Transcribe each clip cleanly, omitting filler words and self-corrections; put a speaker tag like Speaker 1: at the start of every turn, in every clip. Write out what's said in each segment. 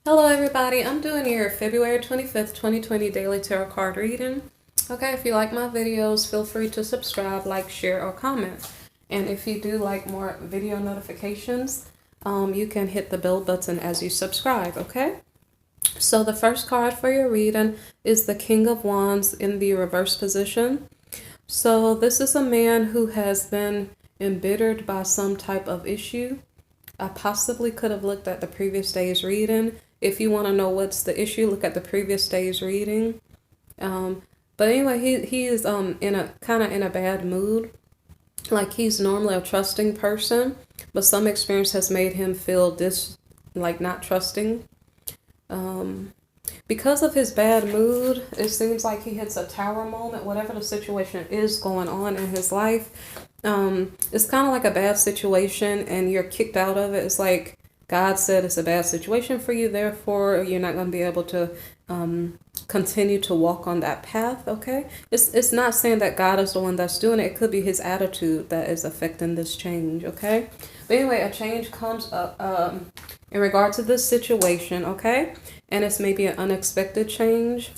Speaker 1: Hello everybody, I'm doing your February 25th, 2020 daily tarot card reading. Okay, if you like my videos, feel free to subscribe, like, share, or comment. And if you do like more video notifications, you can hit the bell button as you subscribe, okay? So the first card for your reading is the King of Wands in the reverse position. So this is a man who has been embittered by some type of issue. I possibly could have looked at the previous day's reading. If you want to know what's the issue, look at the previous day's reading. But anyway, he is in a kind of in a bad mood. Like he's normally a trusting person, but some experience has made him feel not trusting. Because of his bad mood, it seems like he hits a tower moment. Whatever the situation is going on in his life, it's kind of like a bad situation and you're kicked out of it. It's like God said it's a bad situation for you, therefore you're not going to be able to continue to walk on that path. Okay, it's not saying that God is the one that's doing it. It could be his attitude that is affecting this change. Okay, but anyway, a change comes up in regard to this situation. Okay, and it's maybe an unexpected change.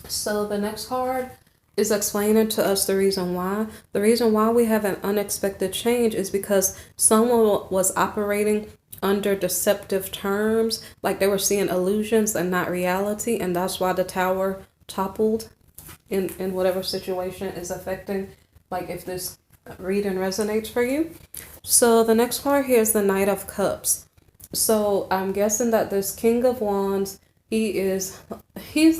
Speaker 1: So the next card is explaining to us the reason why. The reason why we have an unexpected change is because someone was operating under deceptive terms, like they were seeing illusions and not reality, and that's why the tower toppled in whatever situation is affecting, like if this reading resonates for you. So the next card here is the Knight of Cups. So I'm guessing that this King of Wands, he's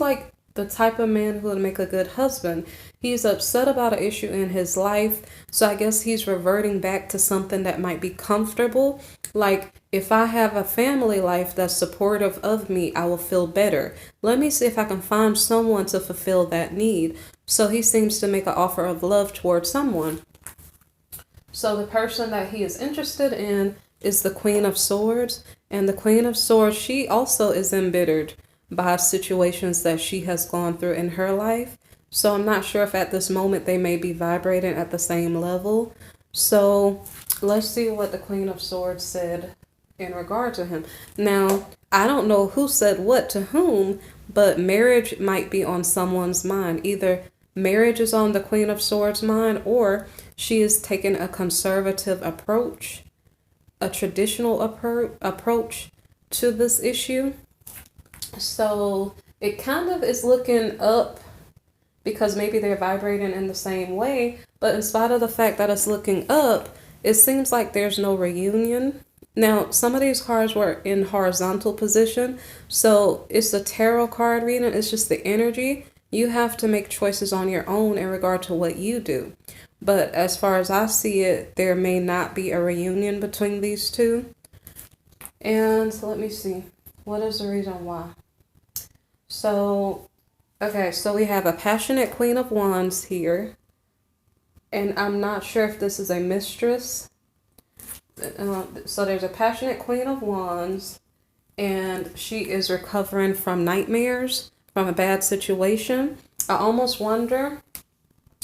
Speaker 1: like the type of man who would make a good husband. He's upset about an issue in his life. So I guess he's reverting back to something that might be comfortable. Like if I have a family life that's supportive of me, I will feel better. Let me see if I can find someone to fulfill that need. So he seems to make an offer of love towards someone. So the person that he is interested in is the Queen of Swords. And the Queen of Swords, she also is embittered by situations that she has gone through in her life. So I'm not sure if at this moment they may be vibrating at the same level. So let's see what the Queen of Swords said in regard to him. Now, I don't know who said what to whom, but marriage might be on someone's mind. Either marriage is on the Queen of Swords' mind, or she is taking a conservative approach, a traditional approach to this issue. So it kind of is looking up because maybe they're vibrating in the same way, but in spite of the fact that it's looking up, it seems like there's no reunion. Now, some of these cards were in horizontal position, so it's a tarot card reading. It's just the energy. You have to make choices on your own in regard to what you do. But as far as I see it, there may not be a reunion between these two. And let me see. What is the reason why? So, okay, so we have a passionate Queen of Wands here. And I'm not sure if this is a mistress. So there's a passionate Queen of Wands, and she is recovering from nightmares, from a bad situation. I almost wonder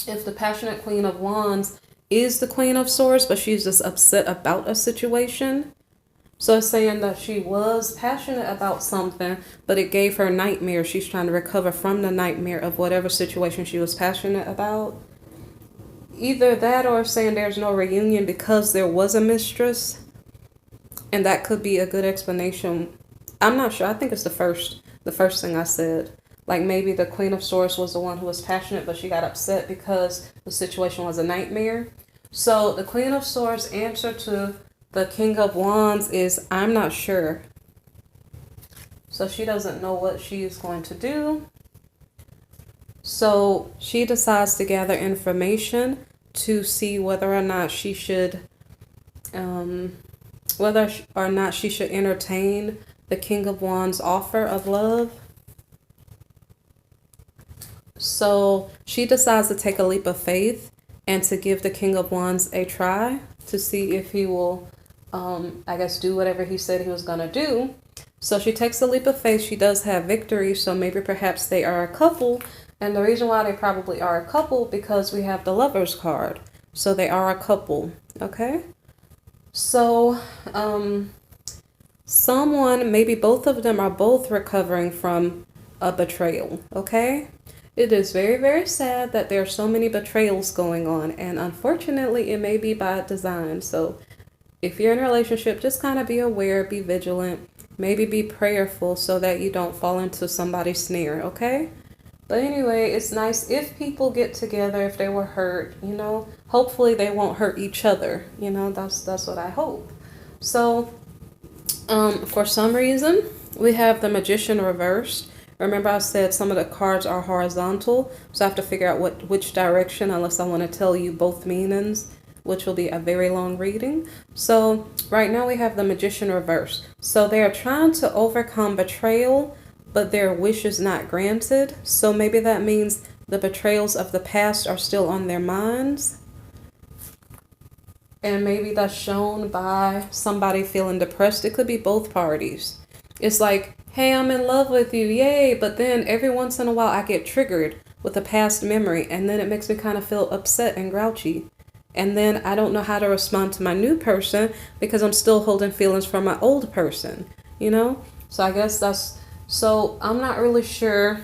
Speaker 1: if the passionate Queen of Wands is the Queen of Swords, but she's just upset about a situation. So it's saying that she was passionate about something, but it gave her nightmares. She's trying to recover from the nightmare of whatever situation she was passionate about. Either that or saying there's no reunion because there was a mistress. And that could be a good explanation. I'm not sure. I think it's the first thing I said. Like maybe the Queen of Swords was the one who was passionate, but she got upset because the situation was a nightmare. So the Queen of Swords' answer to the King of Wands is, I'm not sure. So she doesn't know what she is going to do. So she decides to gather information to see whether or not she should, entertain the King of Wands' offer of love. So she decides to take a leap of faith and to give the King of Wands a try to see if he will, do whatever he said he was going to do. So she takes a leap of faith. She does have victory. So maybe perhaps they are a couple. And the reason why they probably are a couple, because we have the Lovers card. So they are a couple. Okay. So someone, maybe both of them, are both recovering from a betrayal, okay? It is very, very sad that there are so many betrayals going on, and unfortunately, it may be by design. So if you're in a relationship, just kind of be aware, be vigilant, maybe be prayerful so that you don't fall into somebody's snare, okay? But anyway, it's nice if people get together, if they were hurt, you know, hopefully they won't hurt each other. You know, that's what I hope. So, for some reason, we have the Magician reversed. Remember I said some of the cards are horizontal, so I have to figure out which direction, unless I want to tell you both meanings, which will be a very long reading. So right now we have the Magician reversed. So they are trying to overcome betrayal, but their wish is not granted. So maybe that means the betrayals of the past are still on their minds. And maybe that's shown by somebody feeling depressed. It could be both parties. It's like, hey, I'm in love with you, yay. But then every once in a while I get triggered with a past memory, and then it makes me kind of feel upset and grouchy. And then I don't know how to respond to my new person because I'm still holding feelings for my old person, you know? So I guess so I'm not really sure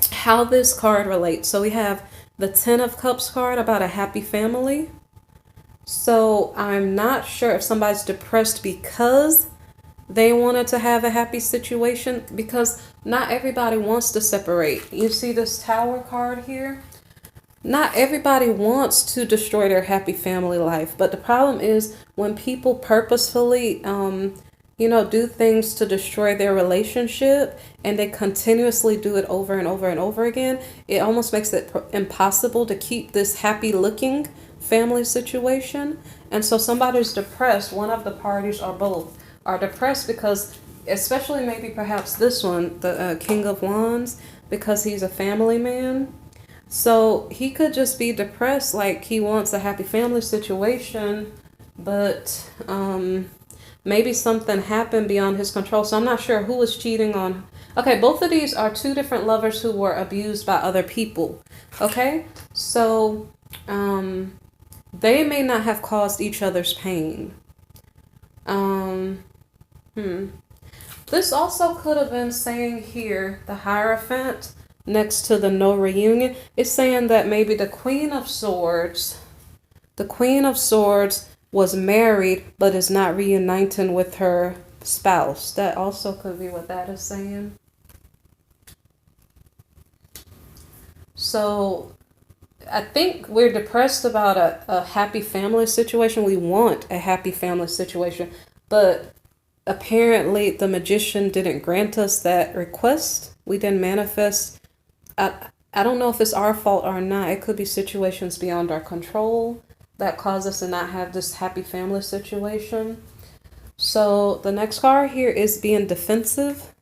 Speaker 1: how this card relates. So we have the Ten of Cups card about a happy family. So I'm not sure if somebody's depressed because they wanted to have a happy situation, because not everybody wants to separate. You see this Tower card here? Not everybody wants to destroy their happy family life, but the problem is when people purposefully, do things to destroy their relationship, and they continuously do it over and over and over again, it almost makes it impossible to keep this happy looking family situation. And so somebody's depressed, one of the parties or both are depressed because, especially maybe perhaps this one, the King of Wands, because he's a family man. So he could just be depressed, like he wants a happy family situation, but maybe something happened beyond his control. So I'm not sure who was cheating on. Okay, both of these are two different lovers who were abused by other people. Okay, so they may not have caused each other's pain. This also could have been saying here, the Hierophant next to the no reunion, it's saying that maybe the Queen of Swords was married but is not reuniting with her spouse. That also could be what that is saying. So I think we're depressed about a happy family situation. We want a happy family situation, but apparently the Magician didn't grant us that request. We didn't manifest. I don't know if it's our fault or not. It could be situations beyond our control that cause us to not have this happy family situation. So the next card here is being defensive.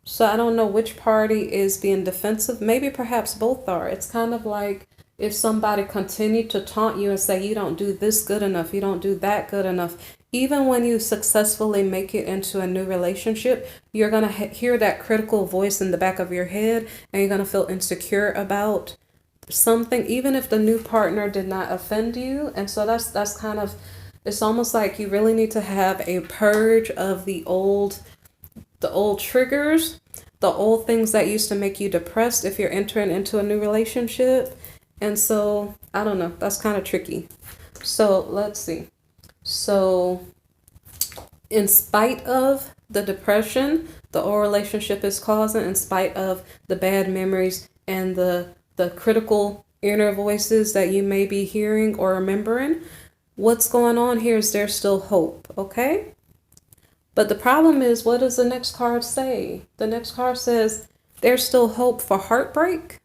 Speaker 1: So I don't know which party is being defensive. Maybe perhaps both are. It's kind of like if somebody continued to taunt you and say, you don't do this good enough, you don't do that good enough. Even when you successfully make it into a new relationship, you're going to hear that critical voice in the back of your head, and you're going to feel insecure about something, even if the new partner did not offend you. And so that's kind of, it's almost like you really need to have a purge of the old triggers, the old things that used to make you depressed if you're entering into a new relationship. And so, I don't know, that's kind of tricky. So let's see. So in spite of the depression the old relationship is causing, in spite of the bad memories and the critical inner voices that you may be hearing or remembering, what's going on here is there's still hope, okay? But the problem is, what does the next card say? The next card says there's still hope for heartbreak.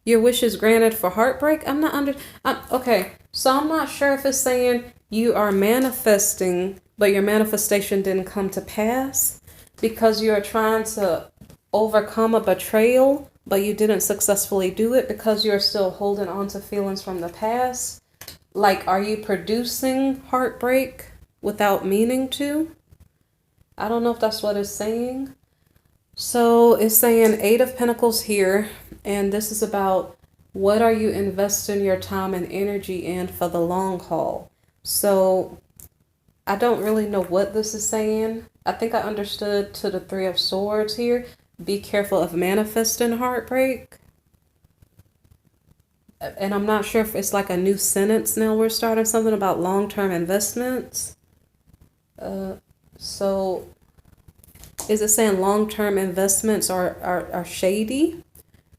Speaker 1: Your wish is granted for heartbreak. Okay, so I'm not sure if it's saying you are manifesting, but your manifestation didn't come to pass because you are trying to overcome a betrayal, but you didn't successfully do it because you're still holding on to feelings from the past. Like, are you producing heartbreak without meaning to? I don't know if that's what it's saying. So it's saying Eight of Pentacles here, and this is about what are you investing your time and energy in for the long haul. So I don't really know what this is saying. I think I understood to the Three of Swords here. Be careful of manifesting heartbreak. And I'm not sure if it's like a new sentence now. We're starting something about long-term investments. So is it saying long-term investments are shady?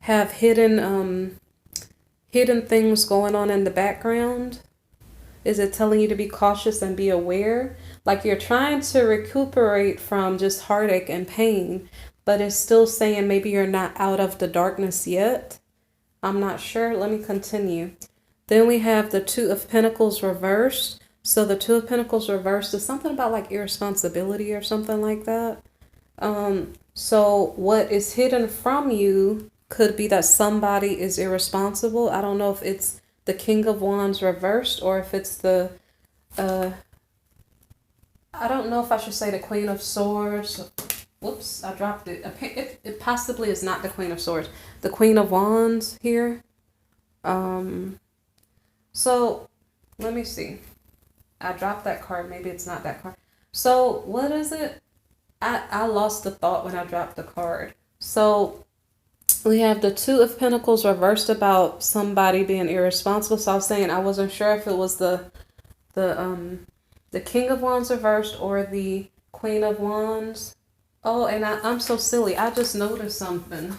Speaker 1: Have hidden things going on in the background? Is it telling you to be cautious and be aware? Like you're trying to recuperate from just heartache and pain, but it's still saying maybe you're not out of the darkness yet. I'm not sure. Let me continue. Then we have the Two of Pentacles reversed. So the Two of Pentacles reversed is something about like irresponsibility or something like that. So what is hidden from you could be that somebody is irresponsible. I don't know if it's the King of Wands reversed or if it's the, I don't know if I should say the Queen of Swords. Whoops, I dropped it. It possibly is not the Queen of Swords. The Queen of Wands here. So let me see. I dropped that card. Maybe it's not that card. So what is it? I lost the thought when I dropped the card. So we have the Two of Pentacles reversed about somebody being irresponsible. So I was saying I wasn't sure if it was the King of Wands reversed or the Queen of Wands. Oh, and I'm so silly. I just noticed something.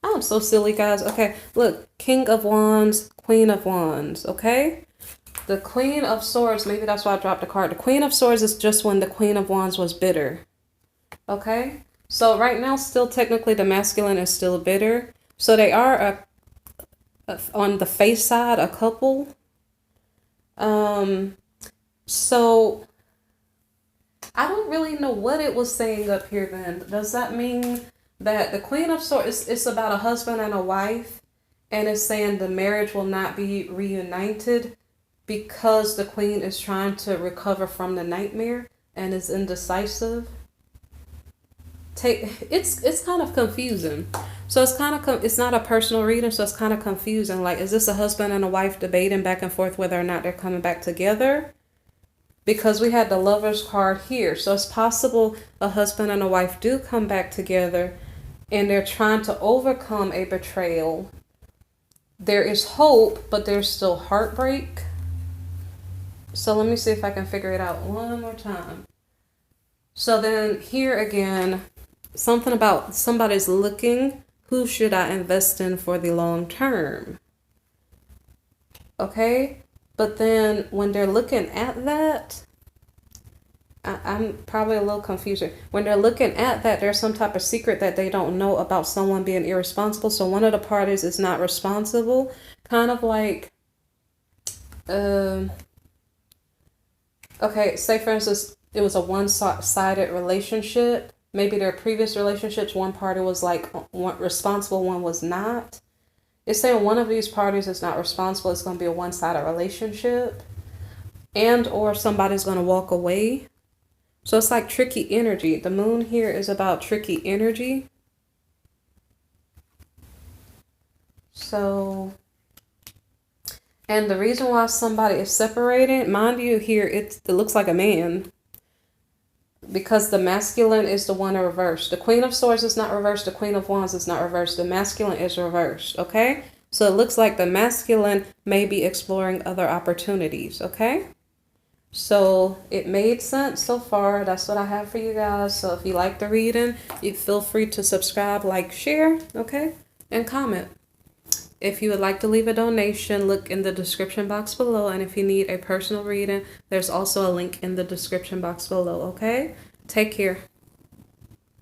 Speaker 1: I'm so silly, guys. Okay, look. King of Wands, Queen of Wands, okay? The Queen of Swords, maybe that's why I dropped the card. The Queen of Swords is just when the Queen of Wands was bitter, okay? So right now, still technically the masculine is still bitter. So they are on the face side, a couple. So I don't really know what it was saying up here then. Does that mean that the Queen of Swords, it's about a husband and a wife, and it's saying the marriage will not be reunited because the Queen is trying to recover from the nightmare and is indecisive? It's kind of confusing. So it's kind of it's not a personal reading, so it's kind of confusing. Like, is this a husband and a wife debating back and forth whether or not they're coming back together? Because we had the Lover's card here. So it's possible a husband and a wife do come back together and they're trying to overcome a betrayal. There is hope, but there's still heartbreak. So let me see if I can figure it out one more time. So then here again, something about somebody's looking, who should I invest in for the long term? Okay. But then when they're looking at that, I'm probably a little confused. When they're looking at that, there's some type of secret that they don't know about someone being irresponsible. So one of the parties is not responsible. Kind of like, okay, say for instance, it was a one-sided relationship. Maybe their previous relationships, one party was like responsible, one was not. It's saying one of these parties is not responsible. It's going to be a one-sided relationship, and or somebody's going to walk away. So it's like tricky energy. The moon here is about tricky energy. So, and the reason why somebody is separated, mind you, here it looks like a man, because the masculine is the one in reverse. The Queen of Swords is not reversed. The Queen of Wands is not reversed. The masculine is reversed, okay? So it looks like the masculine may be exploring other opportunities, okay? So it made sense so far. That's what I have for you guys. So if you like the reading, you feel free to subscribe, like, share, okay? And comment. If you would like to leave a donation, look in the description box below. And if you need a personal reading, there's also a link in the description box below, okay? Take care.